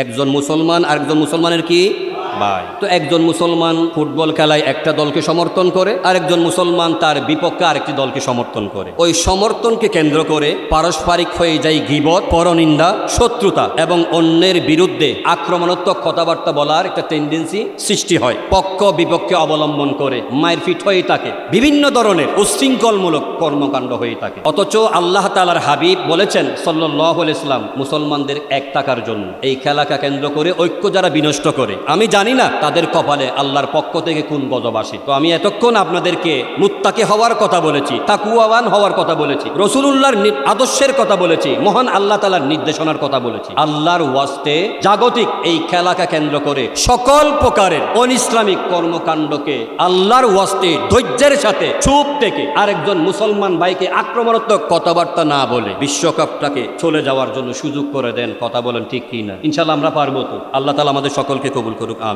একজন মুসলমান আরেকজন মুসলমানের কি ভাই। তো একজন মুসলমান ফুটবল খেলায় একটা দলকে সমর্থন করে, আরেকজন মুসলমান তার বিপক্ষে আরেকটি দলকে সমর্থন করে। ওই সমর্থনকে কেন্দ্র করে পারস্পরিক হয়ে যায় গীবত, পরনিন্দা, শত্রুতা এবং অন্যের বিরুদ্ধে আক্রমণাত্মক কথাবার্তা বলার একটা টেন্ডেন্সি সৃষ্টি হয়। পক্ষ বিপক্ষে অবলম্বন করে মারপিট হয়ে থাকে, বিভিন্ন ধরনের উচ্ছৃঙ্খলমূলক কর্মকাণ্ড হয়ে থাকে। অথচ আল্লাহ তাআলার হাবিব বলেছেন সাল্লাল্লাহু আলাইহি ওয়াসাল্লাম মুসলমানদের এক থাকার জন্য। এই খেলাকে কেন্দ্র করে ঐক্য যারা বিনষ্ট করে, আমি জানি না তাদের কপালে আল্লাহর পক্ষ থেকে কোন গজব আসে। তো আমি এতক্ষণ আপনাদেরকে মুত্তাকি হওয়ার কথা বলেছি, তাকওয়াবান হওয়ার কথা বলেছি, রাসূলুল্লাহর আদর্শের কথা বলেছি, মহান আল্লাহ তাআলার নির্দেশনার কথা বলেছি। আল্লাহর ওয়াস্তে জাগতিক এই খেলাকে কেন্দ্র করে সকল প্রকারের অনিসলামিক কর্মকাণ্ডকে আল্লাহর ওয়াস্তে ধৈর্যের সাথে চুপ থেকে আরেকজন মুসলমান ভাইকে আক্রমণাত্মক কথাবার্তা না বলে বিশ্বকাপটাকে চলে যাওয়ার জন্য সুযোগ করে দেন। কথা বলেন ঠিক কি না? ইনশাআল্লাহ আমরা পারবো তো? আল্লাহ তাআলা আমাদের সকলকে কবুল করুক, আমিন।